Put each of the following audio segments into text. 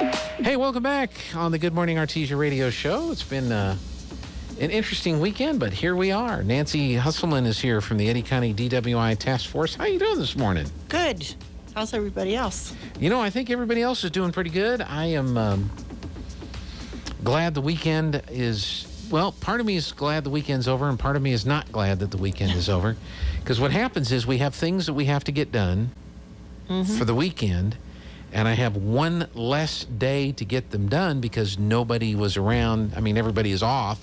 Hey, welcome back on the Good Morning Artesia radio show. It's been an interesting weekend, but here we are. Nancy Husselman is here from the Eddy County DWI Task Force. How you doing this morning? Good. How's everybody else? You know, I think everybody else is doing pretty good. I am glad the weekend is, well, part of me is glad the weekend's over, and part of me is not glad that the weekend is over. Because what happens is we have things that we have to get done for the weekend, and I have one less day to get them done because nobody was around. I mean, everybody is off.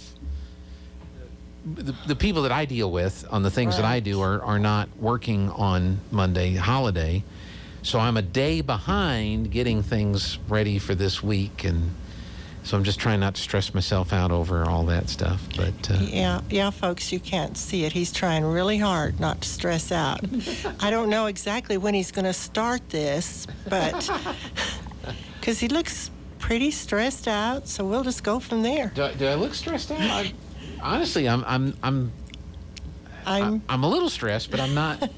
The people that I deal with on the things that I do are not working on Monday, holiday. So I'm a day behind getting things ready for this week. And so I'm just trying not to stress myself out over all that stuff. But yeah, folks, you can't see it. He's trying really hard not to stress out. I don't know exactly when he's going to start this, but because he looks pretty stressed out, so we'll just go from there. Do I look stressed out? Honestly, I'm a little stressed, but I'm not.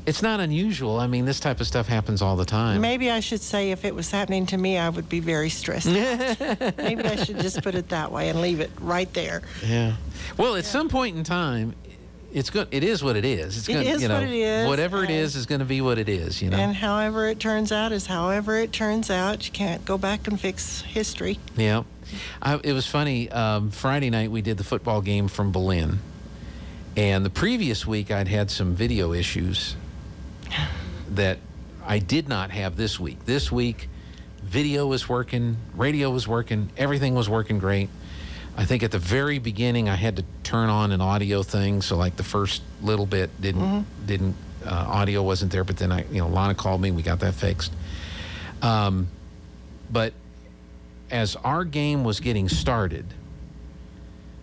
It's not unusual. I mean, this type of stuff happens all the time. Maybe I should say if it was happening to me, I would be very stressed out. Maybe I should just put it that way and leave it right there. Yeah. Well, at some point in time, it's good. It is what it is. It's what it is. Whatever it is going to be what it is, you know. And however it turns out is however it turns out. You can't go back and fix history. Yeah. It was funny. Friday night, we did the football game from Berlin. And the previous week, I'd had some video issues that I did not have this week. This week, video was working, radio was working, everything was working great. I think at the very beginning, I had to turn on an audio thing, so like the first little bit didn't audio wasn't there. But then Lana called me, we got that fixed. But as our game was getting started,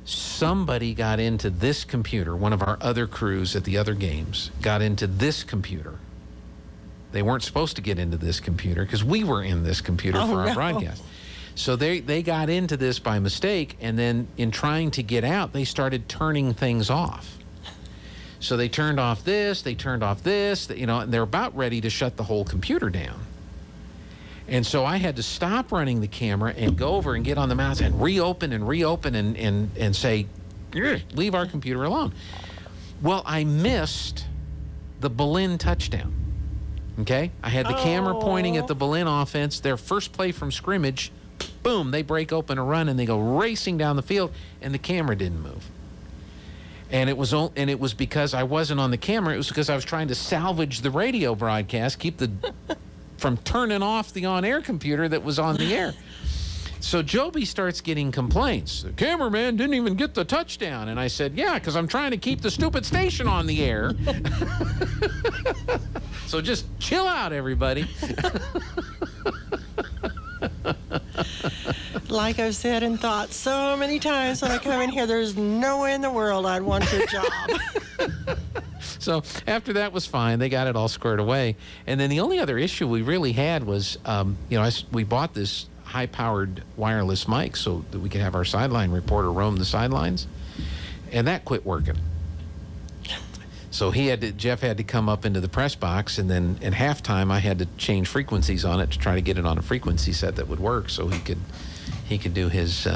somebody got into this computer. One of our other crews at the other games got into this computer. They weren't supposed to get into this computer because we were in this computer for our broadcast. So they got into this by mistake, and then in trying to get out, they started turning things off. So they turned off this, they turned off this, and they're about ready to shut the whole computer down. And so I had to stop running the camera and go over and get on the mouse and reopen and say, leave our computer alone. Well, I missed the Berlin touchdown. Okay? I had the camera pointing at the Berlin offense. Their first play from scrimmage, boom, they break open a run and they go racing down the field, and the camera didn't move. And it was because I wasn't on the camera. It was because I was trying to salvage the radio broadcast, keep from turning off the on-air computer that was on the air. So Joby starts getting complaints. The cameraman didn't even get the touchdown. And I said, yeah, because I'm trying to keep the stupid station on the air. So just chill out, everybody. Like I've said and thought so many times when I come in here, there's no way in the world I'd want your job. So after that was fine. They got it all squared away. And then the only other issue we really had was, we bought this high-powered wireless mic so that we could have our sideline reporter roam the sidelines, and that quit working. So Jeff had to come up into the press box, and then at halftime I had to change frequencies on it to try to get it on a frequency set that would work so he could do his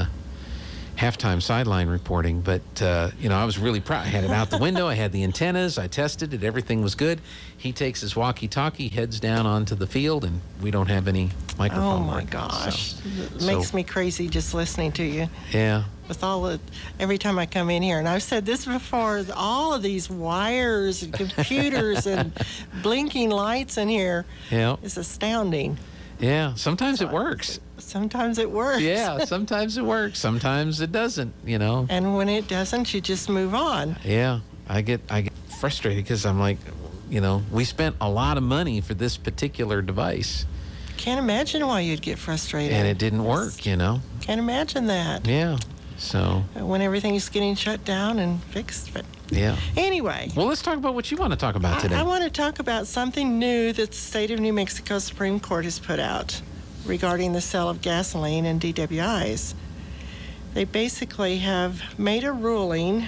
halftime sideline reporting. But I was really proud. I had it out the window. I had the antennas. I tested it. Everything was good. He takes his walkie-talkie, heads down onto the field, and we don't have any microphone. Oh my gosh, it makes me crazy just listening to you. Yeah. With every time I come in here, and I've said this before, all of these wires and computers and blinking lights in here is astounding. Yeah, sometimes it works. Sometimes it works. Yeah, sometimes it works. Sometimes it doesn't, And when it doesn't, you just move on. Yeah, I get frustrated because I'm like, we spent a lot of money for this particular device. Can't imagine why you'd get frustrated. And it didn't work, Can't imagine that. Yeah, so. When everything's getting shut down and fixed. But yeah. Anyway. Well, let's talk about what you want to talk about today. I want to talk about something new that the state of New Mexico Supreme Court has put out regarding the sale of gasoline and DWIs. They basically have made a ruling.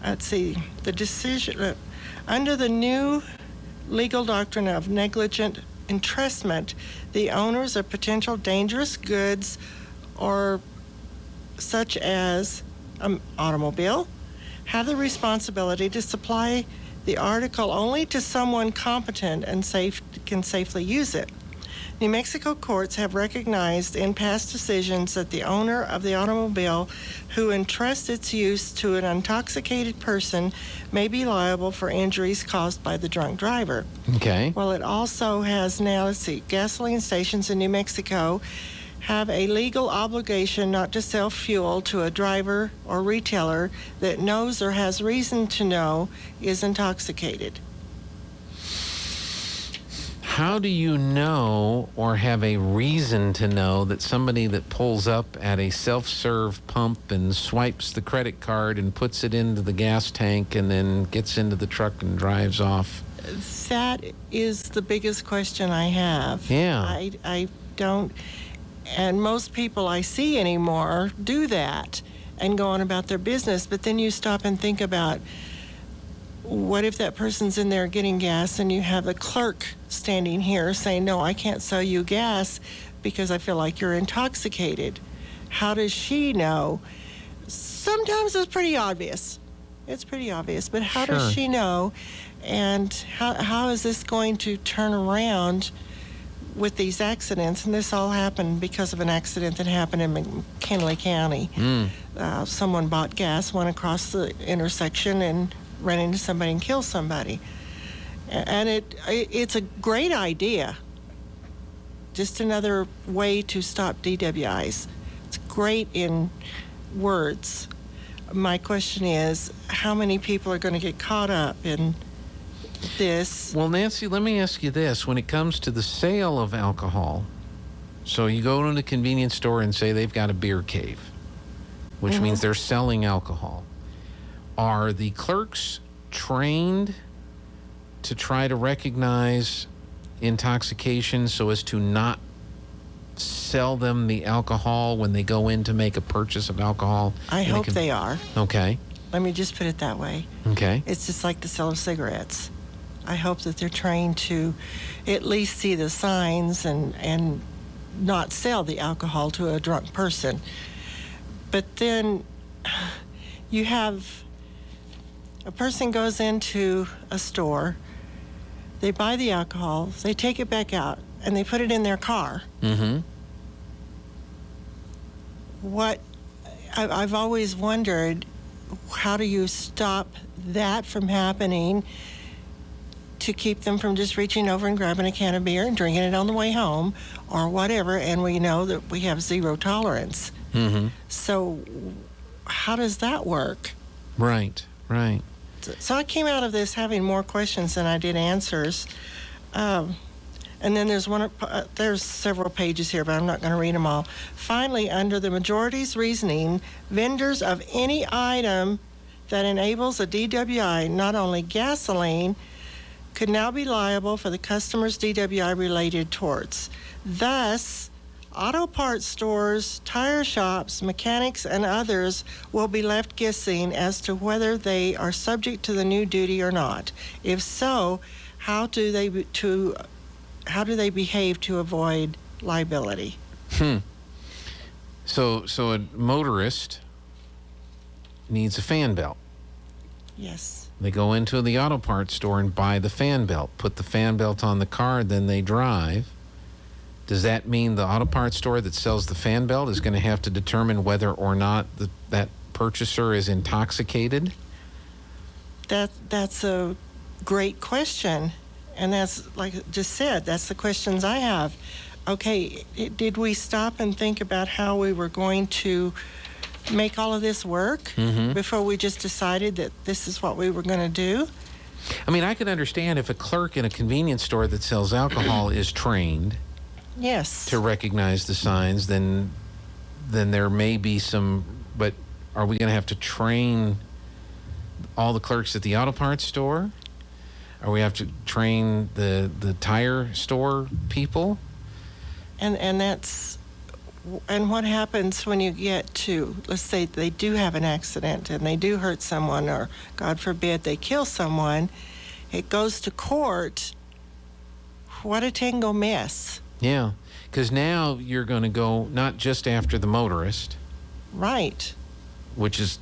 Let's see, the decision under the new legal doctrine of negligent entrustment, the owners of potential dangerous goods or such as an automobile have the responsibility to supply the article only to someone competent and can safely use it. New Mexico courts have recognized in past decisions that the owner of the automobile who entrusts its use to an intoxicated person may be liable for injuries caused by the drunk driver. Okay. Well, it also has now, gasoline stations in New Mexico have a legal obligation not to sell fuel to a driver or retailer that knows or has reason to know is intoxicated. How do you know or have a reason to know that somebody that pulls up at a self-serve pump and swipes the credit card and puts it into the gas tank and then gets into the truck and drives off? That is the biggest question I have. Yeah. I don't, and most people I see anymore do that and go on about their business, but then you stop and think about, what if that person's in there getting gas and you have a clerk standing here saying, no, I can't sell you gas because I feel like you're intoxicated? How does she know? Sometimes it's pretty obvious. It's pretty obvious, but how does she know? And how is this going to turn around with these accidents? And this all happened because of an accident that happened in McKinley County. Someone bought gas, went across the intersection and ran into somebody and killed somebody. And it's a great idea. Just another way to stop DWIs. It's great in words. My question is, how many people are going to get caught up in this? Well, Nancy, let me ask you this. When it comes to the sale of alcohol, so you go to the convenience store and say they've got a beer cave, which means they're selling alcohol. Are the clerks trained to try to recognize intoxication so as to not sell them the alcohol when they go in to make a purchase of alcohol? I hope they are. Okay. Let me just put it that way. Okay. It's just like the sale of cigarettes. I hope that they're trained to at least see the signs and not sell the alcohol to a drunk person. But then you have a person goes into a store, they buy the alcohol, they take it back out, and they put it in their car. I've always wondered, how do you stop that from happening to keep them from just reaching over and grabbing a can of beer and drinking it on the way home or whatever? And we know that we have zero tolerance. So how does that work? Right. So I came out of this having more questions than I did answers. And then there's several pages here, but I'm not going to read them all. Finally, under the majority's reasoning, vendors of any item that enables a DWI, not only gasoline, could now be liable for the customer's DWI-related torts. Thus, auto parts stores, tire shops, mechanics, and others will be left guessing as to whether they are subject to the new duty or not. If so, how do they behave to avoid liability? So a motorist needs a fan belt. Yes. They go into the auto parts store and buy the fan belt, put the fan belt on the car, then they drive. Does that mean the auto parts store that sells the fan belt is going to have to determine whether or not that purchaser is intoxicated? That's a great question. And that's, like I just said, that's the questions I have. Okay, did we stop and think about how we were going to make all of this work before we just decided that this is what we were going to do? I mean, I could understand if a clerk in a convenience store that sells alcohol is trained to recognize the signs, then there may be some, but are we going to have to train all the clerks at the auto parts store? Or we have to train the tire store people? And what happens when you get to, let's say they do have an accident and they do hurt someone, or God forbid they kill someone, it goes to court. what a tangle mess. Yeah, because now you're going to go not just after the motorist, Right. which is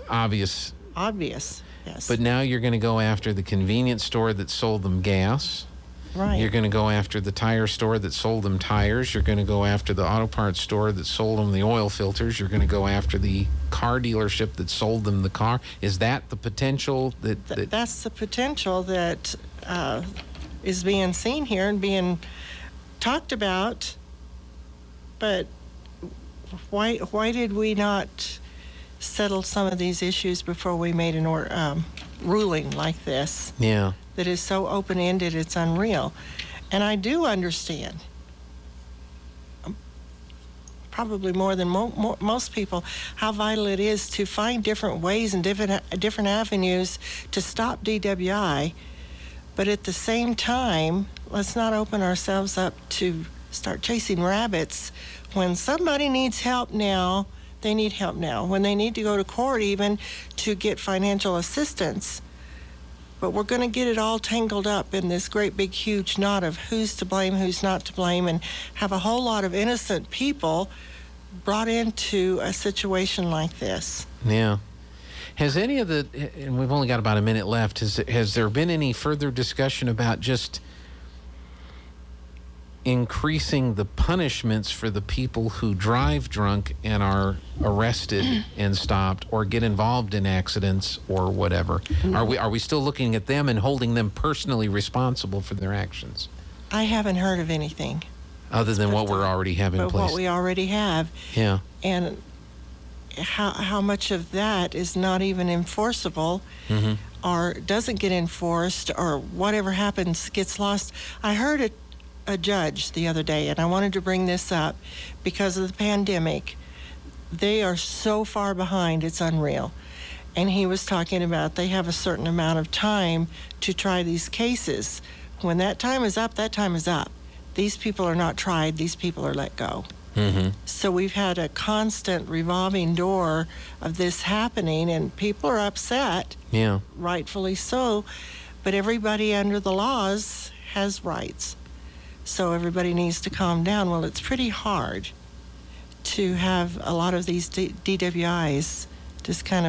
obvious, Obvious. Yes. but now you're going to go after the convenience store that sold them gas. right. You're going to go after the tire store that sold them tires. You're going to go after the auto parts store that sold them the oil filters. You're going to go after the car dealership that sold them the car. Is that the potential That's the potential that is being seen here and being talked about. But why did we not settle some of these issues before we made an ruling like this? Yeah. That is so open-ended, it's unreal. And I do understand, probably more than most people, how vital it is to find different ways and different avenues to stop DWI. But at the same time, let's not open ourselves up to start chasing rabbits. When somebody needs help now, they need help now. When they need to go to court even to get financial assistance, but we're going to get it all tangled up in this great big huge knot of who's to blame, who's not to blame, and have a whole lot of innocent people brought into a situation like this. Yeah. Has any of the, and we've only got about a minute left, has there been any further discussion about just increasing the punishments for the people who drive drunk and are arrested and stopped or get involved in accidents or whatever? Are we still looking at them and holding them personally responsible for their actions? I haven't heard of anything Other than what we're already have in but place. what we already have. Yeah. And how much of that is not even enforceable or doesn't get enforced, or whatever happens gets lost. I heard a judge the other day, and I wanted to bring this up because of the pandemic. They are so far behind, it's unreal. And he was talking about they have a certain amount of time to try these cases. When that time is up, that time is up. These people are not tried, these people are let go. So we've had a constant revolving door of this happening, and people are upset, Yeah. rightfully so, but everybody under the laws has rights. So everybody needs to calm down. Well, it's pretty hard to have a lot of these DWIs just kind of